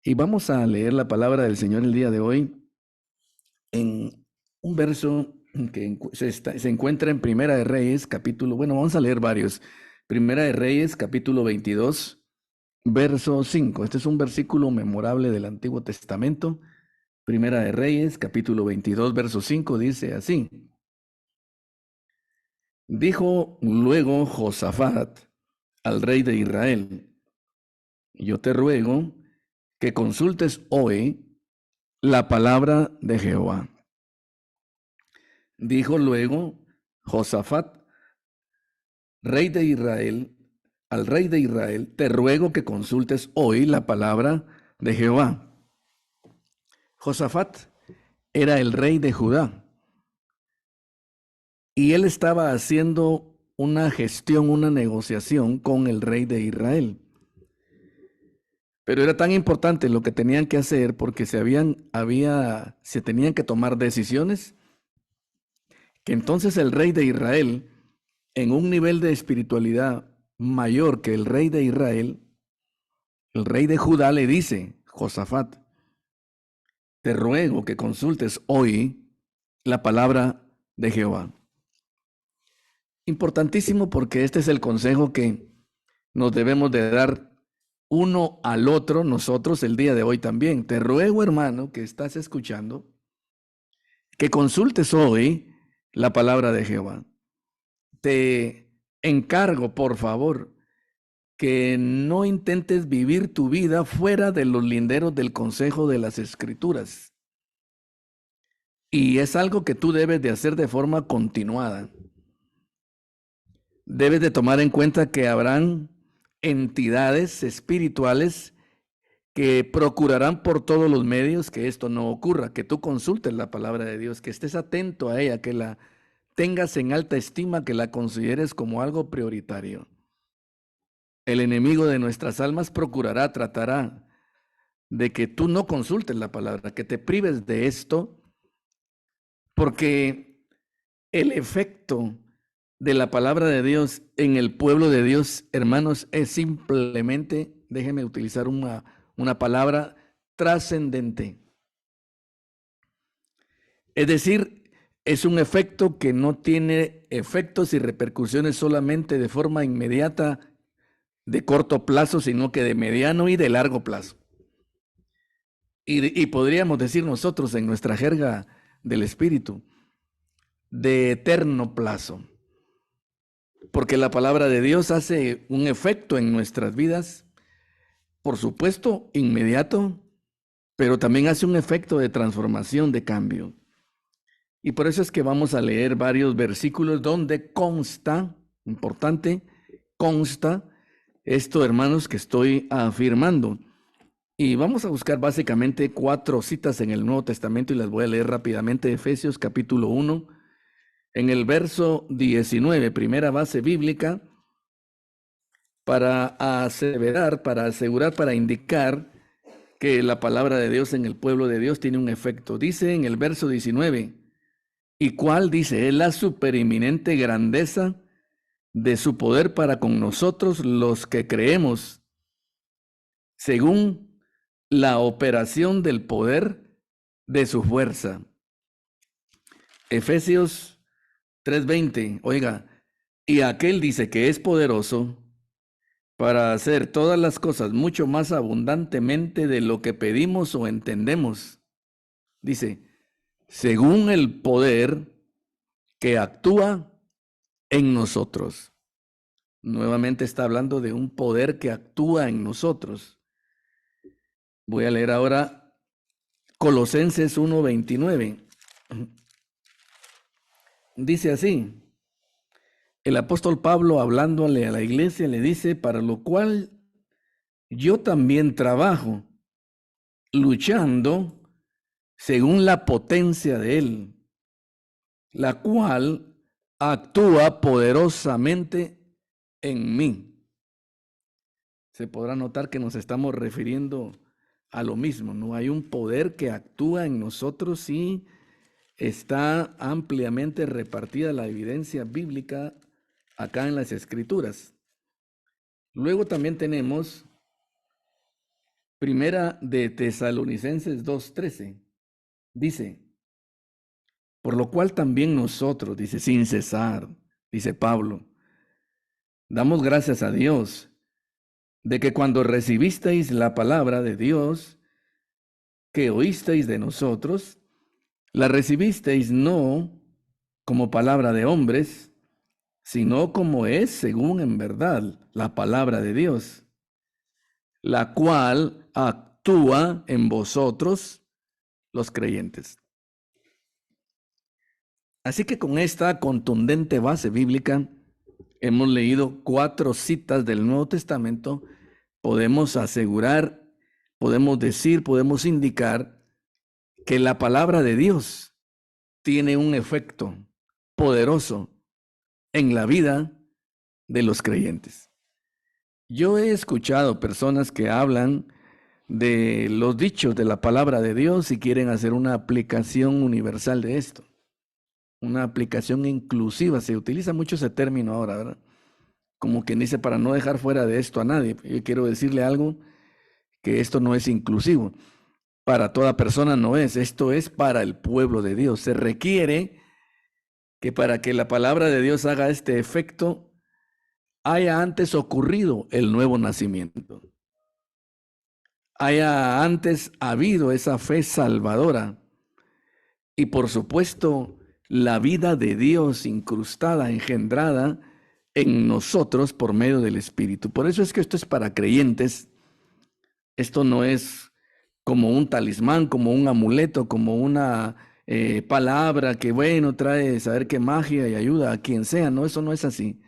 Y vamos a leer la palabra del Señor el día de hoy en un verso que se encuentra en Primera de Reyes, capítulo, bueno, vamos a leer varios. Primera de Reyes, capítulo 22, verso 5. Este es un versículo memorable del Antiguo Testamento. Primera de Reyes, capítulo 22, verso 5, dice así. Dijo luego Josafat al rey de Israel: yo te ruego que consultes hoy la palabra de Jehová. Dijo luego Josafat, rey de Israel, al rey de Israel: te ruego que consultes hoy la palabra de Jehová. Josafat era el rey de Judá y él estaba haciendo una gestión, una negociación con el rey de Israel. Pero era tan importante lo que tenían que hacer porque se tenían que tomar decisiones, que entonces el rey de Israel, en un nivel de espiritualidad mayor que el rey de Israel, el rey de Judá le dice: Josafat, te ruego que consultes hoy la palabra de Jehová. Importantísimo, porque este es el consejo que nos debemos de dar uno al otro, nosotros el día de hoy también. Te ruego, hermano, que estás escuchando, que consultes hoy la palabra de Jehová. Te encargo, por favor, que no intentes vivir tu vida fuera de los linderos del consejo de las Escrituras. Y es algo que tú debes de hacer de forma continuada. Debes de tomar en cuenta que habrán entidades espirituales que procurarán por todos los medios que esto no ocurra, que tú consultes la palabra de Dios, que estés atento a ella, que la tengas en alta estima, que la consideres como algo prioritario. El enemigo de nuestras almas tratará de que tú no consultes la palabra, que te prives de esto, porque el efecto de la palabra de Dios en el pueblo de Dios, hermanos, es simplemente, déjenme utilizar una palabra, trascendente. Es decir, es un efecto que no tiene efectos y repercusiones solamente de forma inmediata, de corto plazo, sino que de mediano y de largo plazo. Y podríamos decir nosotros en nuestra jerga del espíritu, de eterno plazo. Porque la palabra de Dios hace un efecto en nuestras vidas, por supuesto, inmediato, pero también hace un efecto de transformación, de cambio. Y por eso es que vamos a leer varios versículos donde consta, importante, consta esto, hermanos, que estoy afirmando. Y vamos a buscar básicamente 4 citas en el Nuevo Testamento y las voy a leer rápidamente. Efesios capítulo 1, en el verso 19, primera base bíblica, para aseverar, para asegurar, para indicar que la palabra de Dios en el pueblo de Dios tiene un efecto. Dice en el verso 19, ¿y cuál? Dice, es la supereminente grandeza de su poder para con nosotros los que creemos, según la operación del poder de su fuerza. Efesios 3:20, oiga, y aquel dice que es poderoso para hacer todas las cosas mucho más abundantemente de lo que pedimos o entendemos. Dice, según el poder que actúa en nosotros. Nuevamente está hablando de un poder que actúa en nosotros. Voy a leer ahora Colosenses 1:29. Dice así, el apóstol Pablo, hablándole a la iglesia, le dice: para lo cual yo también trabajo, luchando según la potencia de él, la cual actúa poderosamente en mí. Se podrá notar que nos estamos refiriendo a lo mismo, ¿no? Hay un poder que actúa en nosotros y está ampliamente repartida la evidencia bíblica acá en las Escrituras. Luego también tenemos Primera de Tesalonicenses 2:13 dice, por lo cual también nosotros, dice, sin cesar, dice Pablo, damos gracias a Dios de que cuando recibisteis la palabra de Dios que oísteis de nosotros, la recibisteis no como palabra de hombres, sino como es según en verdad la palabra de Dios, la cual actúa en vosotros los creyentes. Así que con esta contundente base bíblica, hemos leído 4 citas del Nuevo Testamento, podemos asegurar, podemos decir, podemos indicar que la palabra de Dios tiene un efecto poderoso en la vida de los creyentes. Yo he escuchado personas que hablan de los dichos de la palabra de Dios y quieren hacer una aplicación universal de esto. Una aplicación inclusiva. Se utiliza mucho ese término ahora, ¿verdad? Como quien dice, para no dejar fuera de esto a nadie. Yo quiero decirle algo, que esto no es inclusivo. Para toda persona no es. Esto es para el pueblo de Dios. Se requiere que para que la palabra de Dios haga este efecto, haya antes ocurrido el nuevo nacimiento. Haya antes habido esa fe salvadora. Y por supuesto, la vida de Dios incrustada, engendrada en nosotros por medio del Espíritu. Por eso es que esto es para creyentes. Esto no es como un talismán, como un amuleto, como una palabra que, bueno, trae saber qué magia y ayuda a quien sea. No, eso no es así.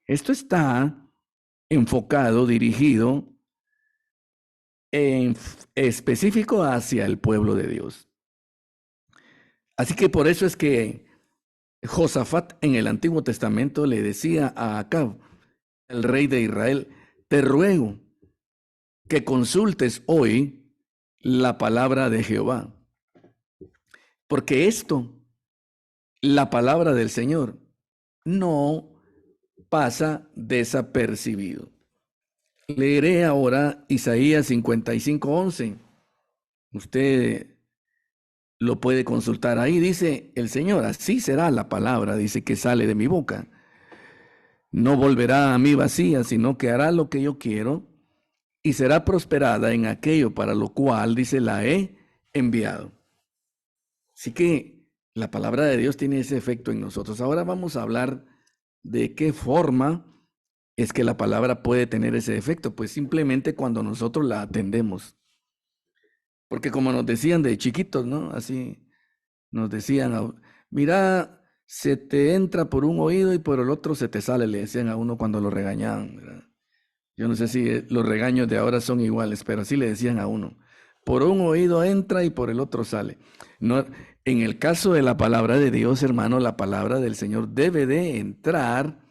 Esto está enfocado, dirigido, en específico hacia el pueblo de Dios. Así que por eso es que Josafat en el Antiguo Testamento le decía a Acab, el rey de Israel, te ruego que consultes hoy la palabra de Jehová, porque esto, la palabra del Señor, no pasa desapercibido. Leeré ahora Isaías 55:11. Usted lo puede consultar ahí. Dice el Señor, así será la palabra, dice, que sale de mi boca. No volverá a mí vacía, sino que hará lo que yo quiero y será prosperada en aquello para lo cual, dice, la he enviado. Así que la palabra de Dios tiene ese efecto en nosotros. Ahora vamos a hablar de qué forma es que la palabra puede tener ese efecto. Pues simplemente cuando nosotros la atendemos. Porque como nos decían de chiquitos, ¿no? Así nos decían, mira, se te entra por un oído y por el otro se te sale, le decían a uno cuando lo regañaban, ¿verdad? Yo no sé si los regaños de ahora son iguales, pero así le decían a uno. Por un oído entra y por el otro sale. No, en el caso de la palabra de Dios, hermano, la palabra del Señor debe de entrar,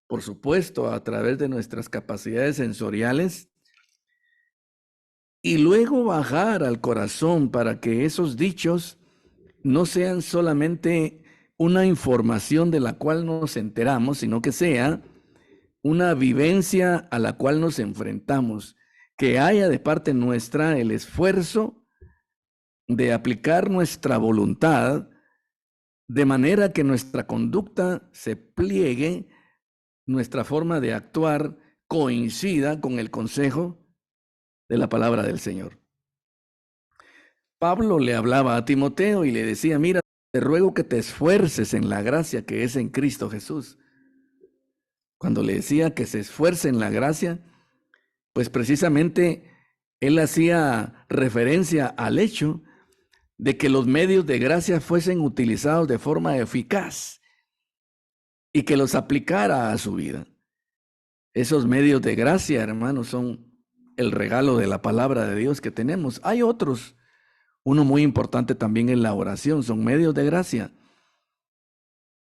por supuesto, a través de nuestras capacidades sensoriales y luego bajar al corazón para que esos dichos no sean solamente una información de la cual nos enteramos, sino que sea una vivencia a la cual nos enfrentamos, que haya de parte nuestra el esfuerzo de aplicar nuestra voluntad de manera que nuestra conducta se pliegue, nuestra forma de actuar coincida con el consejo de la palabra del Señor. Pablo le hablaba a Timoteo y le decía, mira, te ruego que te esfuerces en la gracia que es en Cristo Jesús. Cuando le decía que se esfuerce en la gracia, pues precisamente él hacía referencia al hecho de que los medios de gracia fuesen utilizados de forma eficaz y que los aplicara a su vida. Esos medios de gracia, hermanos, son el regalo de la palabra de Dios que tenemos. Hay otros. Uno muy importante también en la oración, son medios de gracia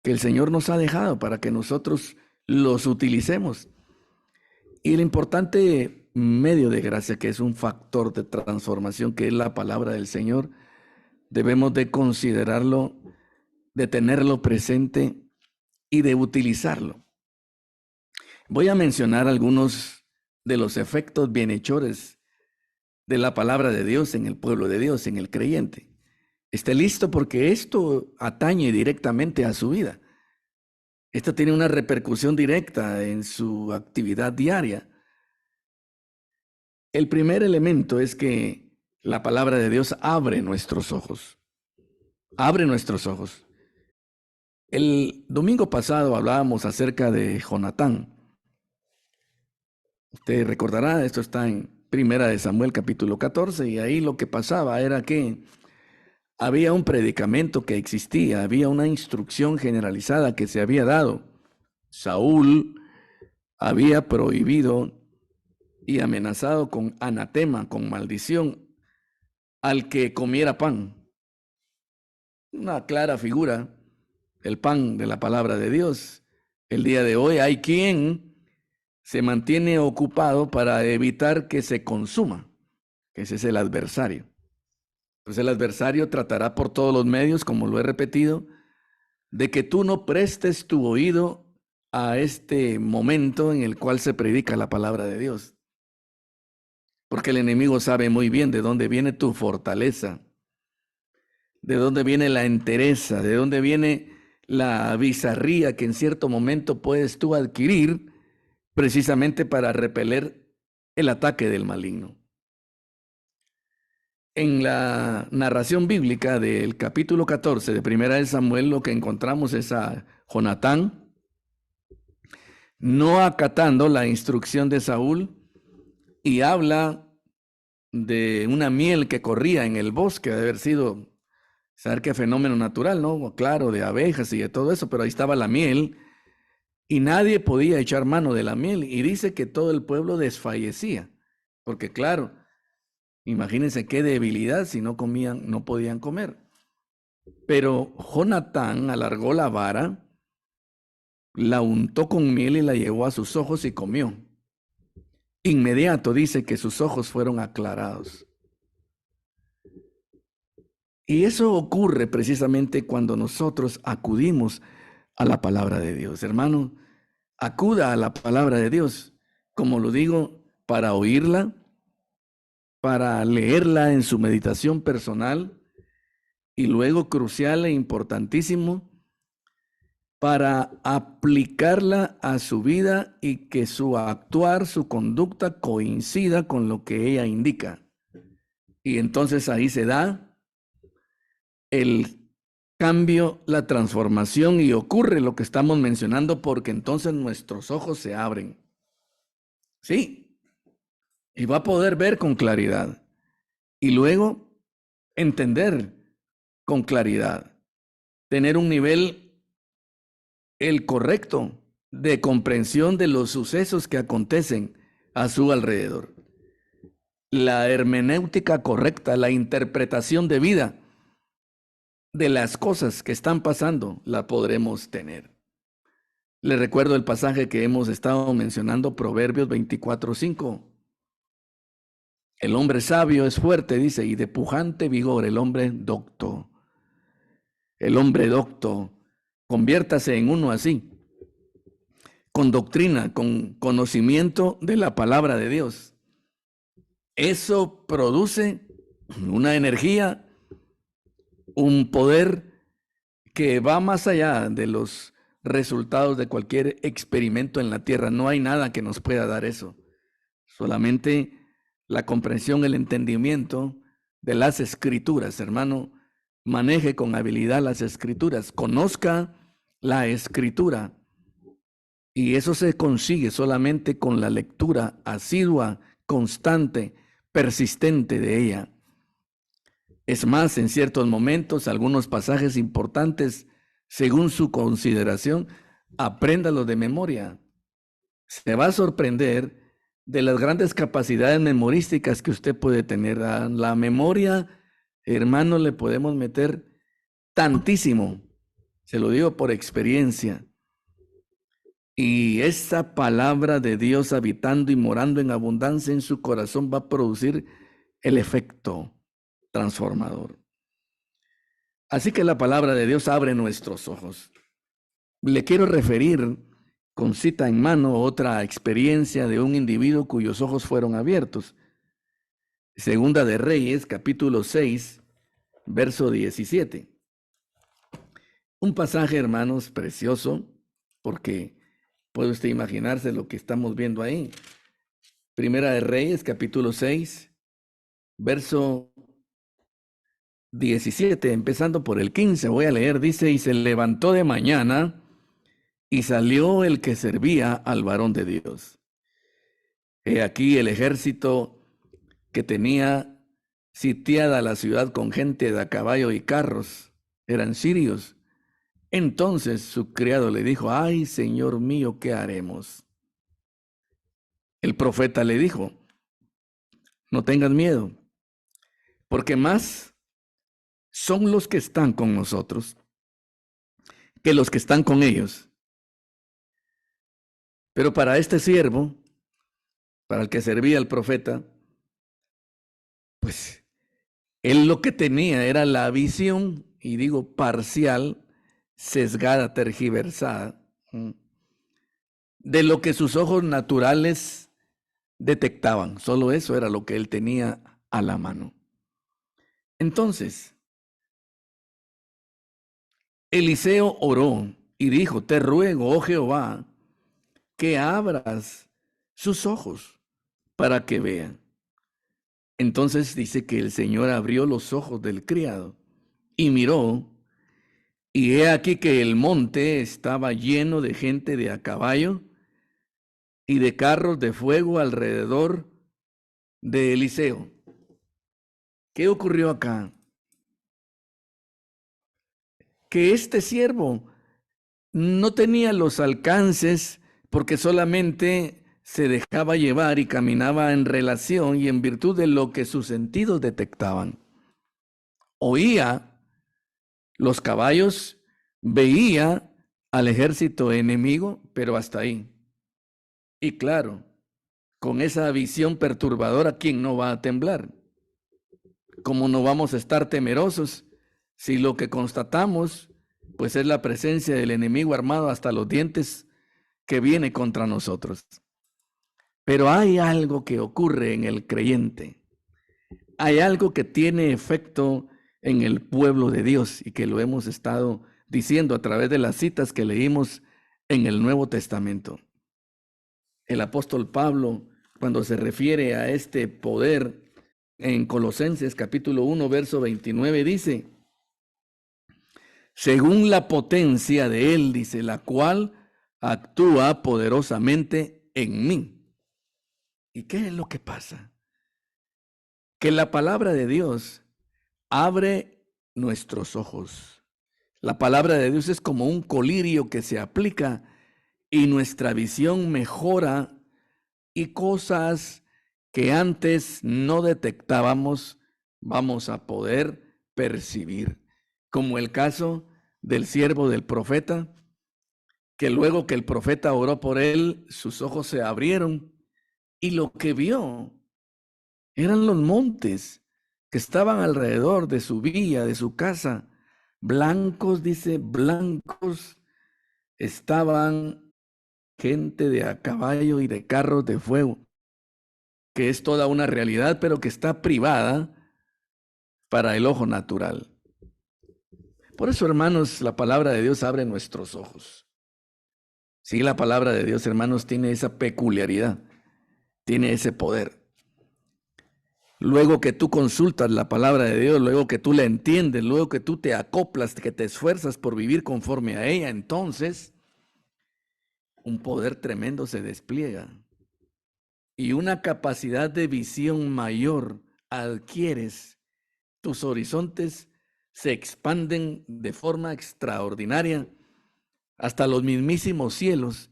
que el Señor nos ha dejado para que nosotros los utilicemos. Y el importante medio de gracia, que es un factor de transformación, que es la palabra del Señor, debemos de considerarlo, de tenerlo presente y de utilizarlo. Voy a mencionar algunos de los efectos bienhechores de la palabra de Dios en el pueblo de Dios, en el creyente. Esté listo porque esto atañe directamente a su vida. Esto tiene una repercusión directa en su actividad diaria. El primer elemento es que la palabra de Dios abre nuestros ojos. Abre nuestros ojos. El domingo pasado hablábamos acerca de Jonatán. Usted recordará, esto está en Primera de Samuel capítulo 14, y ahí lo que pasaba era que había un predicamento que existía, había una instrucción generalizada que se había dado. Saúl había prohibido y amenazado con anatema, con maldición, al que comiera pan. Una clara figura, el pan de la palabra de Dios. El día de hoy hay quien se mantiene ocupado para evitar que se consuma, que ese es el adversario. Pues el adversario tratará por todos los medios, como lo he repetido, de que tú no prestes tu oído a este momento en el cual se predica la palabra de Dios. Porque el enemigo sabe muy bien de dónde viene tu fortaleza, de dónde viene la entereza, de dónde viene la bizarría que en cierto momento puedes tú adquirir precisamente para repeler el ataque del maligno. En la narración bíblica del capítulo 14 de Primera de Samuel, lo que encontramos es a Jonatán no acatando la instrucción de Saúl, y habla de una miel que corría en el bosque, de haber sido, saber qué fenómeno natural, ¿no? Claro, de abejas y de todo eso, pero ahí estaba la miel y nadie podía echar mano de la miel, y dice que todo el pueblo desfallecía, porque claro, imagínense qué debilidad si no comían, no podían comer. Pero Jonatán alargó la vara, la untó con miel y la llevó a sus ojos y comió. Inmediato dice que sus ojos fueron aclarados. Y eso ocurre precisamente cuando nosotros acudimos a la palabra de Dios. Hermano, acuda a la palabra de Dios, como lo digo, para oírla, para leerla en su meditación personal, y luego, crucial e importantísimo, para aplicarla a su vida y que su actuar, su conducta coincida con lo que ella indica. Y entonces ahí se da el cambio, la transformación, y ocurre lo que estamos mencionando, porque entonces nuestros ojos se abren. Sí, y va a poder ver con claridad. Y luego entender con claridad. Tener un nivel, el correcto, de comprensión de los sucesos que acontecen a su alrededor. La hermenéutica correcta, la interpretación debida de las cosas que están pasando, la podremos tener. Les recuerdo el pasaje que hemos estado mencionando, Proverbios 24:5. El hombre sabio es fuerte, dice, y de pujante vigor el hombre docto. El hombre docto, conviértase en uno así, con doctrina, con conocimiento de la palabra de Dios. Eso produce una energía, un poder que va más allá de los resultados de cualquier experimento en la tierra. No hay nada que nos pueda dar eso. Solamente la comprensión, el entendimiento de las escrituras. Hermano, maneje con habilidad las escrituras, conozca la escritura, y eso se consigue solamente con la lectura asidua, constante, persistente de ella. Es más, en ciertos momentos, algunos pasajes importantes, según su consideración, apréndalos de memoria. Se va a sorprender de las grandes capacidades memorísticas que usted puede tener. A la memoria, hermano, le podemos meter tantísimo. Se lo digo por experiencia. Y esa palabra de Dios habitando y morando en abundancia en su corazón va a producir el efecto transformador. Así que la palabra de Dios abre nuestros ojos. Le quiero referir con cita en mano otra experiencia de un individuo cuyos ojos fueron abiertos. Segunda de Reyes, capítulo 6, verso 17. Un pasaje, hermanos, precioso, porque puede usted imaginarse lo que estamos viendo ahí. Primera de Reyes, capítulo 6, verso 17, empezando por el 15, voy a leer, dice, y se levantó de mañana y salió el que servía al varón de Dios. He aquí el ejército que tenía sitiada la ciudad con gente de a caballo y carros, eran sirios. Entonces su criado le dijo, ay, señor mío, ¿qué haremos? El profeta le dijo, no tengas miedo, porque más son los que están con nosotros que los que están con ellos. Pero para este siervo, para el que servía el profeta, pues él lo que tenía era la visión, y digo parcial, sesgada, tergiversada, de lo que sus ojos naturales detectaban. Solo eso era lo que él tenía a la mano. Entonces, Eliseo oró y dijo, te ruego, oh Jehová, que abras sus ojos para que vean. Entonces dice que el Señor abrió los ojos del criado y miró, y he aquí que el monte estaba lleno de gente de a caballo y de carros de fuego alrededor de Eliseo. ¿Qué ocurrió acá? Que este siervo no tenía los alcances porque solamente se dejaba llevar y caminaba en relación y en virtud de lo que sus sentidos detectaban. Oía los caballos, veía al ejército enemigo, pero hasta ahí. Y claro, con esa visión perturbadora, ¿quién no va a temblar? ¿Cómo no vamos a estar temerosos si lo que constatamos pues es la presencia del enemigo armado hasta los dientes que viene contra nosotros? Pero hay algo que ocurre en el creyente. Hay algo que tiene efecto en el pueblo de Dios y que lo hemos estado diciendo a través de las citas que leímos en el Nuevo Testamento. El apóstol Pablo, cuando se refiere a este poder en Colosenses capítulo 1, verso 29, dice, según la potencia de él, dice, la cual actúa poderosamente en mí. ¿Y qué es lo que pasa? Que la palabra de Dios abre nuestros ojos. La palabra de Dios es como un colirio que se aplica y nuestra visión mejora y cosas que antes no detectábamos vamos a poder percibir. Como el caso del siervo del profeta, que luego que el profeta oró por él, sus ojos se abrieron y lo que vio eran los montes que estaban alrededor de su villa, de su casa, blancos, dice, blancos, estaban gente de a caballo y de carros de fuego, que es toda una realidad, pero que está privada para el ojo natural. Por eso, hermanos, la palabra de Dios abre nuestros ojos. Sí, la palabra de Dios, hermanos, tiene esa peculiaridad, tiene ese poder. Luego que tú consultas la palabra de Dios, luego que tú la entiendes, luego que tú te acoplas, que te esfuerzas por vivir conforme a ella, entonces un poder tremendo se despliega y una capacidad de visión mayor adquieres. Tus horizontes se expanden de forma extraordinaria hasta los mismísimos cielos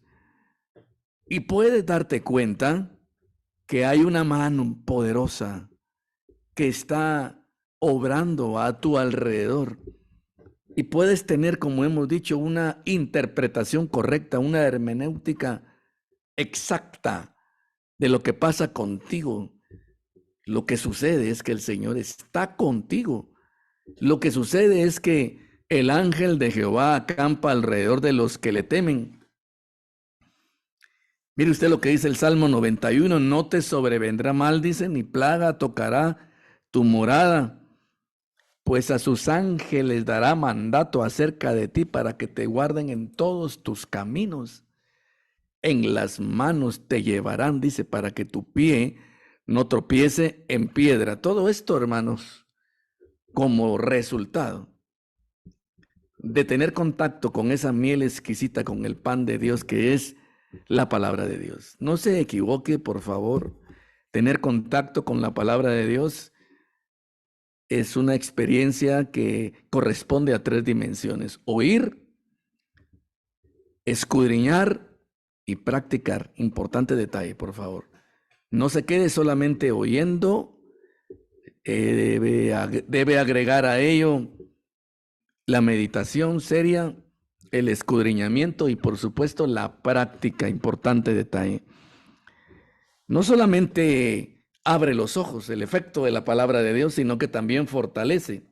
y puedes darte cuenta que hay una mano poderosa que está obrando a tu alrededor. Y puedes tener, como hemos dicho, una interpretación correcta, una hermenéutica exacta de lo que pasa contigo. Lo que sucede es que el Señor está contigo. Lo que sucede es que el ángel de Jehová acampa alrededor de los que le temen. Mire usted lo que dice el Salmo 91, no te sobrevendrá mal, dice, ni plaga tocará tu morada, pues a sus ángeles dará mandato acerca de ti para que te guarden en todos tus caminos. En las manos te llevarán, dice, para que tu pie no tropiece en piedra. Todo esto, hermanos, como resultado de tener contacto con esa miel exquisita, con el pan de Dios, que es la palabra de Dios. No se equivoque, por favor. Tener contacto con la palabra de Dios es una experiencia que corresponde a 3 dimensiones: oír, escudriñar y practicar. Importante detalle, por favor. No se quede solamente oyendo, debe agregar a ello la meditación seria, el escudriñamiento y por supuesto la práctica. Importante detalle. No solamente abre los ojos el efecto de la palabra de Dios, sino que también fortalece.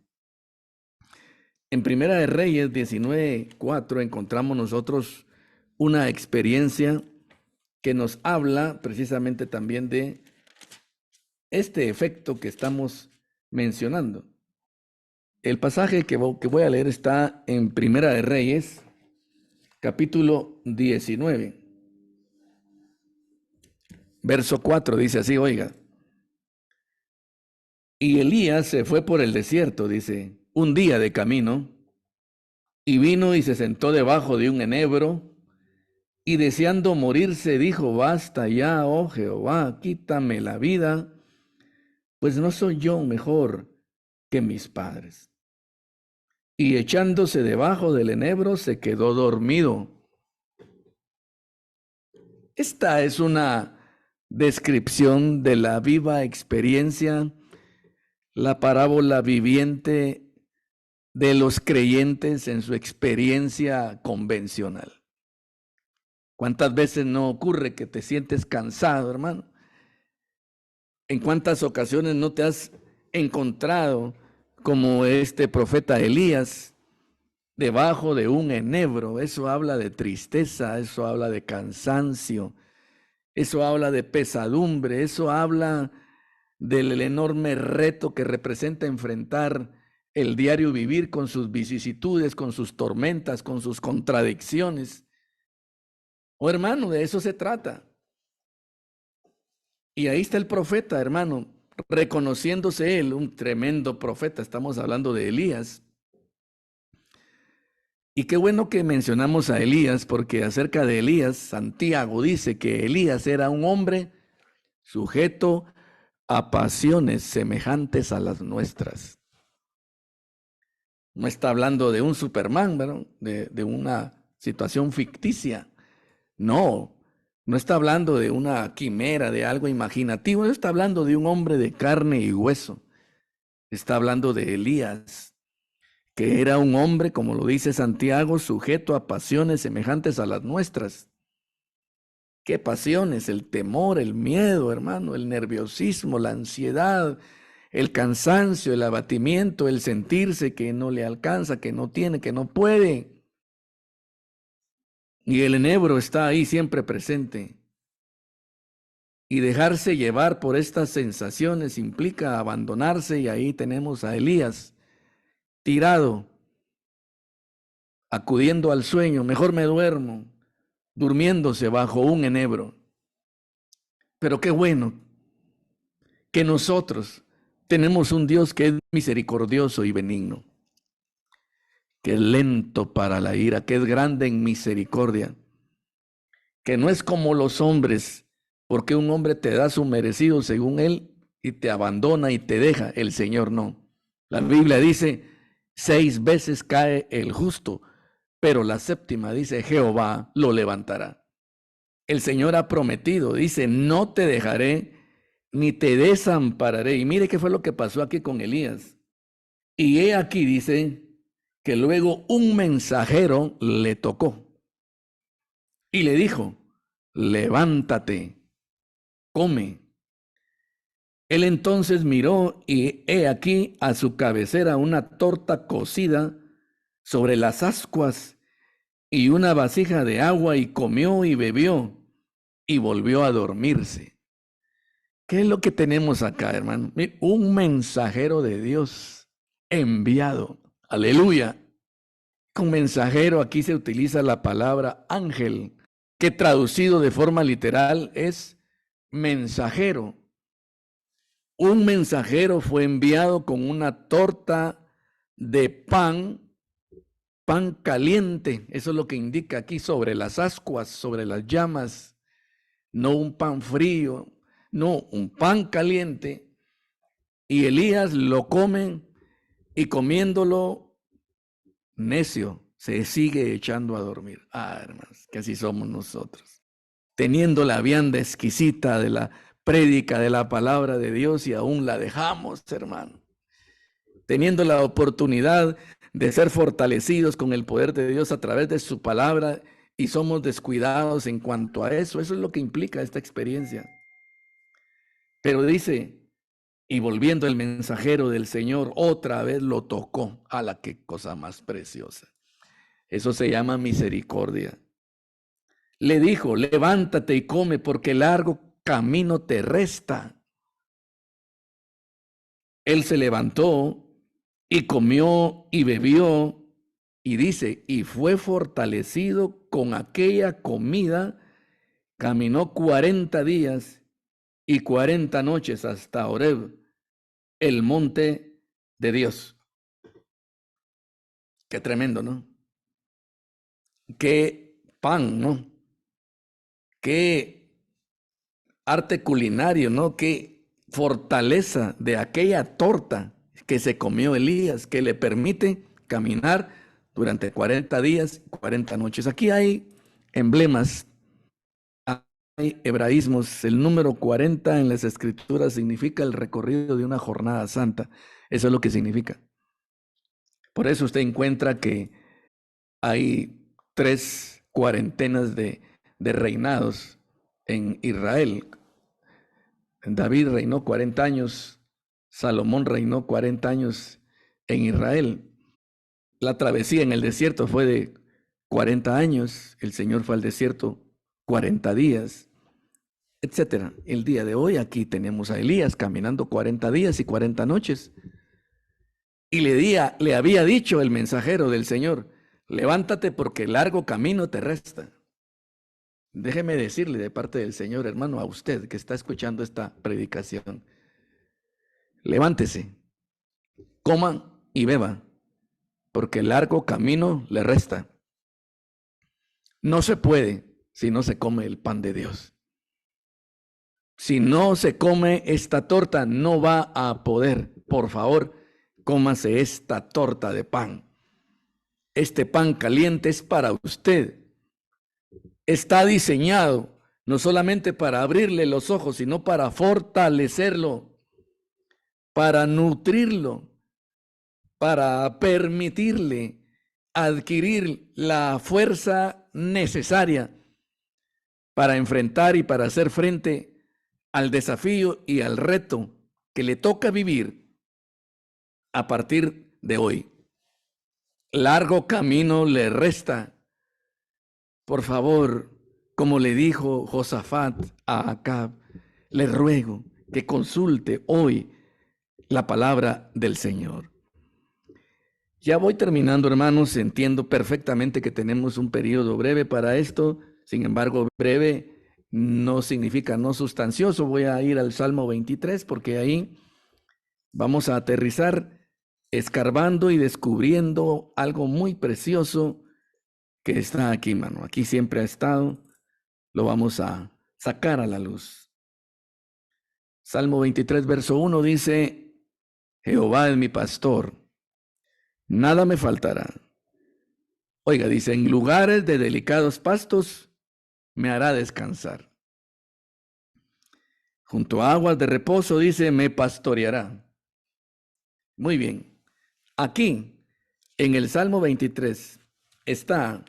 En Primera de Reyes 19:4 encontramos nosotros una experiencia que nos habla precisamente también de este efecto que estamos mencionando. El pasaje que voy a leer está en Primera de Reyes, capítulo 19, verso 4, dice así, oiga. Y Elías se fue por el desierto, dice, un día de camino, y vino y se sentó debajo de un enebro, y deseando morirse dijo, basta ya, oh Jehová, quítame la vida, pues no soy yo mejor que mis padres. Y echándose debajo del enebro se quedó dormido. Esta es una descripción de la viva experiencia, la parábola viviente de los creyentes en su experiencia convencional. ¿Cuántas veces no ocurre que te sientes cansado, hermano? ¿En cuántas ocasiones no te has encontrado como este profeta Elías debajo de un enebro? Eso habla de tristeza, eso habla de cansancio, eso habla de pesadumbre, eso habla del enorme reto que representa enfrentar el diario vivir con sus vicisitudes, con sus tormentas, con sus contradicciones. Oh, hermano, de eso se trata. Y ahí está el profeta, hermano, reconociéndose él un tremendo profeta. Estamos hablando de Elías. Y qué bueno que mencionamos a Elías, porque acerca de Elías, Santiago dice que Elías era un hombre sujeto a pasiones semejantes a las nuestras. No está hablando de un Superman, ¿verdad? De una situación ficticia. No, no está hablando de una quimera, de algo imaginativo. No está hablando de un hombre de carne y hueso. Está hablando de Elías, que era un hombre, como lo dice Santiago, sujeto a pasiones semejantes a las nuestras. ¿Qué pasiones? El temor, el miedo, hermano, el nerviosismo, la ansiedad, el cansancio, el abatimiento, el sentirse que no le alcanza, que no tiene, que no puede. Y el enebro está ahí siempre presente. Y dejarse llevar por estas sensaciones implica abandonarse, y ahí tenemos a Elías tirado, acudiendo al sueño, mejor me duermo, durmiéndose bajo un enebro. Pero qué bueno que nosotros tenemos un Dios que es misericordioso y benigno, que es lento para la ira, que es grande en misericordia, que no es como los hombres, porque un hombre te da su merecido según él y te abandona y te deja. El Señor no. La Biblia dice, 6 veces cae el justo, pero la 7ª dice, Jehová lo levantará. El Señor ha prometido, dice, no te dejaré ni te desampararé. Y mire qué fue lo que pasó aquí con Elías. Y he aquí, dice, que luego un mensajero le tocó y le dijo, levántate, come. Él entonces miró y he aquí a su cabecera una torta cocida sobre las ascuas y una vasija de agua, y comió y bebió, y volvió a dormirse. ¿Qué es lo que tenemos acá, hermano? Un mensajero de Dios enviado. Aleluya. Con mensajero aquí se utiliza la palabra ángel, que traducido de forma literal es mensajero. Un mensajero fue enviado con una torta de pan caliente. Eso es lo que indica aquí, sobre las ascuas, sobre las llamas. No un pan frío, no, un pan caliente. Y Elías lo come y comiéndolo, necio, se sigue echando a dormir. Hermanos, que así somos nosotros. Teniendo la vianda exquisita de la prédica de la palabra de Dios y aún la dejamos, hermano. Teniendo la oportunidad de ser fortalecidos con el poder de Dios a través de su palabra y somos descuidados en cuanto a eso. Eso es lo que implica esta experiencia. Pero dice, y volviendo el mensajero del Señor, otra vez lo tocó. ¡Hala, qué cosa más preciosa! Eso se llama misericordia. Le dijo, levántate y come porque largo camino te resta. Él se levantó y comió y bebió y dice, y fue fortalecido con aquella comida, caminó 40 días y 40 noches hasta Horeb, el monte de Dios. Qué tremendo, ¿no? Qué pan, ¿no? Qué arte culinario, ¿no? Qué fortaleza de aquella torta que se comió Elías, que le permite caminar durante 40 días, 40 noches. Aquí hay emblemas, hay hebraísmos. El número 40 en las escrituras significa el recorrido de una jornada santa. Eso es lo que significa. Por eso usted encuentra que hay 3 cuarentenas de reinados en Israel. David reinó 40 años, Salomón reinó 40 años en Israel. La travesía en el desierto fue de 40 años, el Señor fue al desierto 40 días, etcétera. El día de hoy aquí tenemos a Elías caminando 40 días y 40 noches. Y le había dicho el mensajero del Señor, levántate porque largo camino te resta. Déjeme decirle de parte del Señor, hermano, a usted que está escuchando esta predicación, levántese, coma y beba, porque largo camino le resta. No se puede si no se come el pan de Dios. Si no se come esta torta, no va a poder. Por favor, cómase esta torta de pan. Este pan caliente es para usted. Está diseñado no solamente para abrirle los ojos, sino para fortalecerlo, para nutrirlo, para permitirle adquirir la fuerza necesaria para enfrentar y para hacer frente al desafío y al reto que le toca vivir a partir de hoy. Largo camino le resta. Por favor, como le dijo Josafat a Acab, le ruego que consulte hoy la palabra del Señor. Ya voy terminando, hermanos. Entiendo perfectamente que tenemos un periodo breve para esto. Sin embargo, breve no significa no sustancioso. Voy a ir al Salmo 23 porque ahí vamos a aterrizar escarbando y descubriendo algo muy precioso que está aquí, hermano. Aquí siempre ha estado. Lo vamos a sacar a la luz. Salmo 23, verso 1 dice, Jehová es mi pastor, nada me faltará. Oiga, dice, en lugares de delicados pastos me hará descansar. Junto a aguas de reposo, dice, me pastoreará. Muy bien. Aquí, en el Salmo 23, está,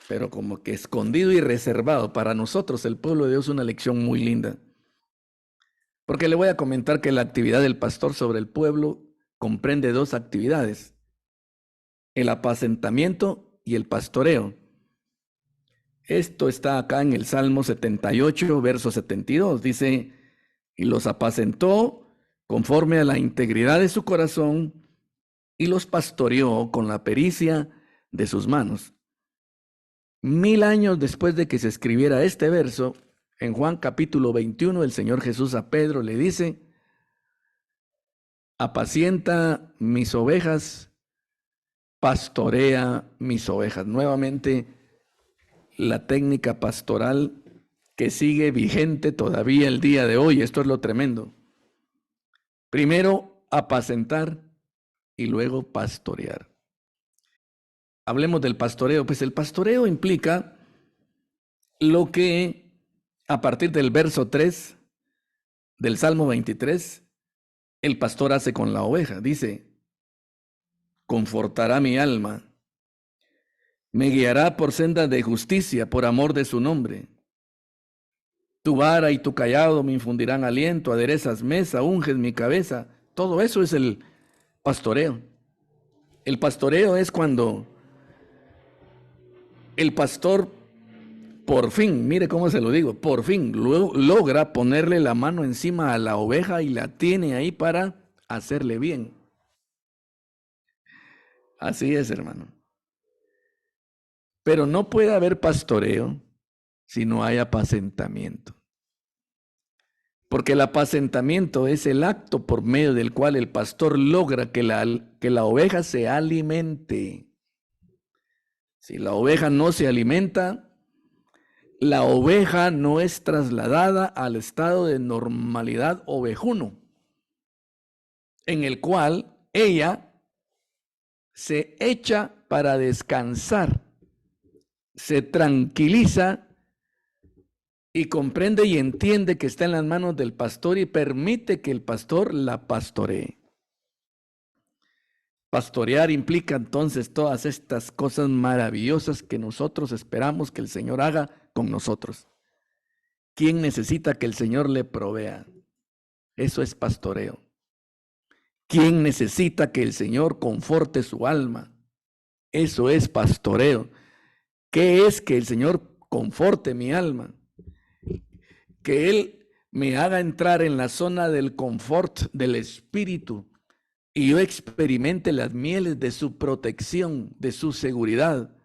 pero como que escondido y reservado para nosotros, el pueblo de Dios, una lección muy linda. Porque le voy a comentar que la actividad del pastor sobre el pueblo comprende 2 actividades: el apacentamiento y el pastoreo. Esto está acá en el Salmo 78, verso 72. Dice, y los apacentó conforme a la integridad de su corazón y los pastoreó con la pericia de sus manos. 1000 años después de que se escribiera este verso, en Juan capítulo 21, el Señor Jesús a Pedro le dice, apacienta mis ovejas, pastorea mis ovejas. Nuevamente, la técnica pastoral que sigue vigente todavía el día de hoy. Esto es lo tremendo. Primero, apacentar y luego pastorear. Hablemos del pastoreo. Pues el pastoreo implica lo que a partir del verso 3 del Salmo 23, el pastor hace con la oveja. Dice, confortará mi alma, me guiará por sendas de justicia por amor de su nombre. Tu vara y tu cayado me infundirán aliento, aderezas mesa, unges mi cabeza. Todo eso es el pastoreo. El pastoreo es cuando el pastor por fin, mire cómo se lo digo, por fin logra ponerle la mano encima a la oveja y la tiene ahí para hacerle bien. Así es, hermano. Pero no puede haber pastoreo si no hay apacentamiento. Porque el apacentamiento es el acto por medio del cual el pastor logra que la oveja se alimente. Si la oveja no se alimenta, la oveja no es trasladada al estado de normalidad ovejuno, en el cual ella se echa para descansar, se tranquiliza y comprende y entiende que está en las manos del pastor y permite que el pastor la pastoree. Pastorear implica entonces todas estas cosas maravillosas que nosotros esperamos que el Señor haga con nosotros. ¿Quién necesita que el Señor le provea? Eso es pastoreo. ¿Quién necesita que el Señor conforte su alma? Eso es pastoreo. ¿Qué es que el Señor conforte mi alma? Que Él me haga entrar en la zona del confort del Espíritu y yo experimente las mieles de su protección, de su seguridad,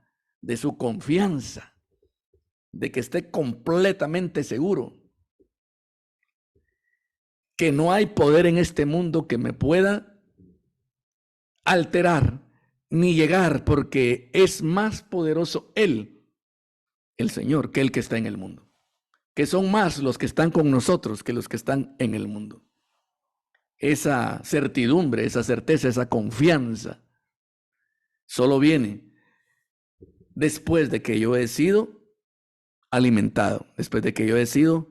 de su confianza, de que esté completamente seguro. Que no hay poder en este mundo que me pueda alterar ni llegar, porque es más poderoso Él, el Señor, que el que está en el mundo. Que son más los que están con nosotros que los que están en el mundo. Esa certidumbre, esa certeza, esa confianza solo viene después de que yo he sido alimentado, después de que yo he sido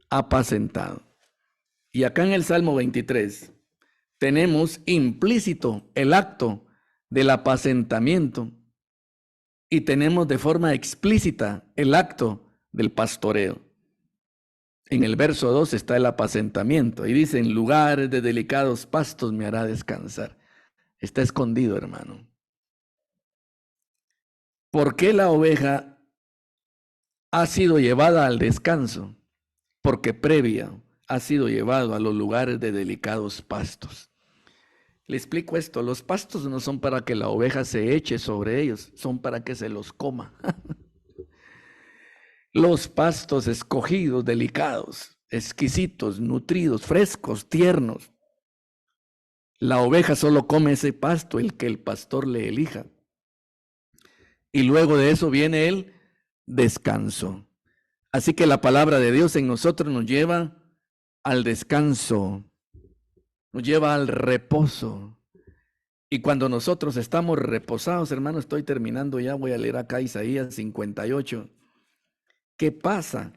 apacentado. Y acá en el Salmo 23 tenemos implícito el acto del apacentamiento y tenemos de forma explícita el acto del pastoreo. En el verso 2 está el apacentamiento y dice, en lugares de delicados pastos me hará descansar. Está escondido, hermano. ¿Por qué la oveja ha sido llevada al descanso? Porque previa ha sido llevado a los lugares de delicados pastos. Le explico esto, los pastos no son para que la oveja se eche sobre ellos, son para que se los coma. Los pastos escogidos, delicados, exquisitos, nutridos, frescos, tiernos. La oveja solo come ese pasto, el que el pastor le elija. Y luego de eso viene el descanso. Así que la palabra de Dios en nosotros nos lleva al descanso, nos lleva al reposo. Y cuando nosotros estamos reposados, hermano, estoy terminando ya, voy a leer acá Isaías 58. ¿Qué pasa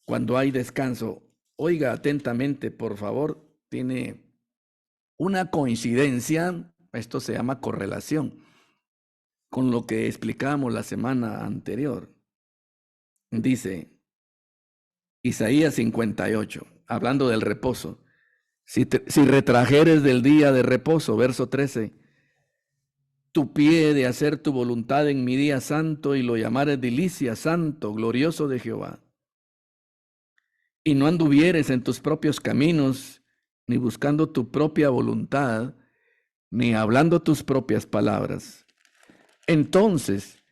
cuando hay descanso? Oiga atentamente, por favor, tiene una coincidencia, esto se llama correlación, con lo que explicábamos la semana anterior. Dice Isaías 58, hablando del reposo. Si retrajeres del día de reposo, verso 13, tu pie de hacer tu voluntad en mi día santo y lo llamares delicia, santo, glorioso de Jehová. Y no anduvieres en tus propios caminos, ni buscando tu propia voluntad, ni hablando tus propias palabras. Entonces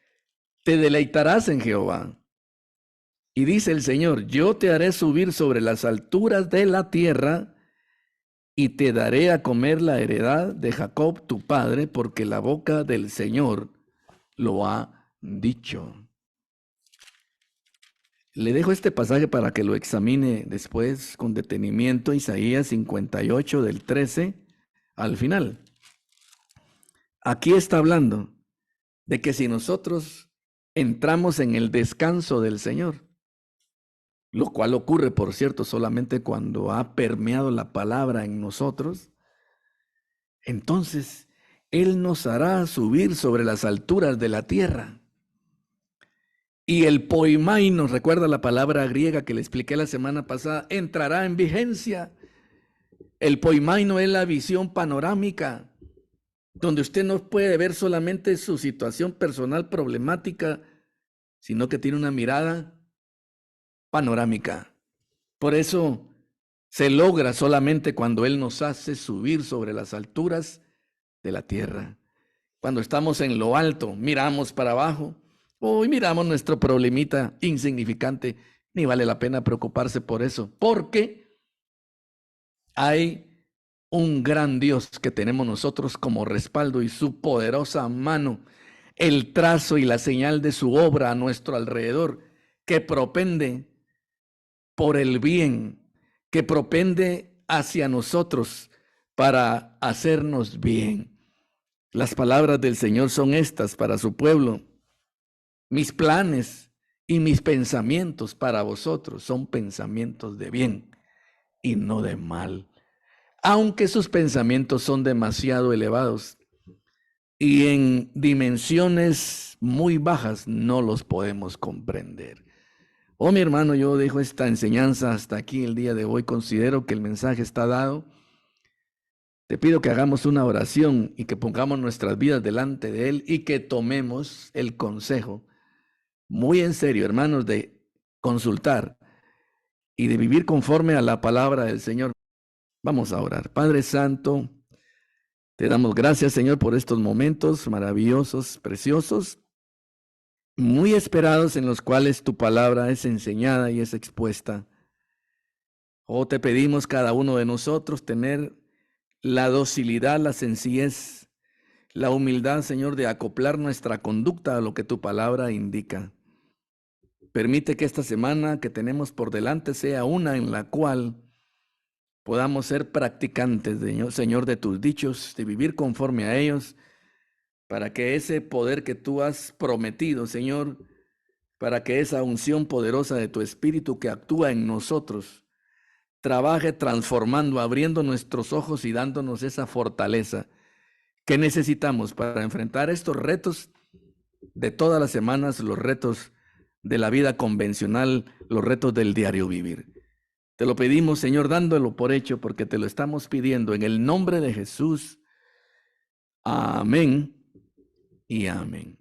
te deleitarás en Jehová. Y dice el Señor, yo te haré subir sobre las alturas de la tierra y te daré a comer la heredad de Jacob tu padre, porque la boca del Señor lo ha dicho. Le dejo este pasaje para que lo examine después con detenimiento, Isaías 58 del 13 al final. Aquí está hablando de que si nosotros entramos en el descanso del Señor, lo cual ocurre, por cierto, solamente cuando ha permeado la palabra en nosotros, entonces Él nos hará subir sobre las alturas de la tierra. Y el poimai, nos recuerda la palabra griega que le expliqué la semana pasada, entrará en vigencia. El poimai no es la visión panorámica, donde usted no puede ver solamente su situación personal problemática, sino que tiene una mirada panorámica. Por eso se logra solamente cuando Él nos hace subir sobre las alturas de la tierra. Cuando estamos en lo alto, miramos para abajo, hoy miramos nuestro problemita insignificante, ni vale la pena preocuparse por eso, porque hay un gran Dios que tenemos nosotros como respaldo y su poderosa mano, el trazo y la señal de su obra a nuestro alrededor, que propende por el bien, que propende hacia nosotros para hacernos bien. Las palabras del Señor son estas para su pueblo. Mis planes y mis pensamientos para vosotros son pensamientos de bien y no de mal. Aunque sus pensamientos son demasiado elevados y en dimensiones muy bajas, no los podemos comprender. Oh, mi hermano, yo dejo esta enseñanza hasta aquí el día de hoy. Considero que el mensaje está dado. Te pido que hagamos una oración y que pongamos nuestras vidas delante de Él y que tomemos el consejo muy en serio, hermanos, de consultar y de vivir conforme a la palabra del Señor. Vamos a orar. Padre Santo, te damos gracias, Señor, por estos momentos maravillosos, preciosos, muy esperados en los cuales tu palabra es enseñada y es expuesta. Oh, te pedimos cada uno de nosotros tener la docilidad, la sencillez, la humildad, Señor, de acoplar nuestra conducta a lo que tu palabra indica. Permite que esta semana que tenemos por delante sea una en la cual podamos ser practicantes, Señor, de tus dichos, de vivir conforme a ellos, para que ese poder que tú has prometido, Señor, para que esa unción poderosa de tu Espíritu que actúa en nosotros, trabaje transformando, abriendo nuestros ojos y dándonos esa fortaleza que necesitamos para enfrentar estos retos de todas las semanas, los retos de la vida convencional, los retos del diario vivir. Te lo pedimos, Señor, dándolo por hecho, porque te lo estamos pidiendo en el nombre de Jesús. Amén y amén.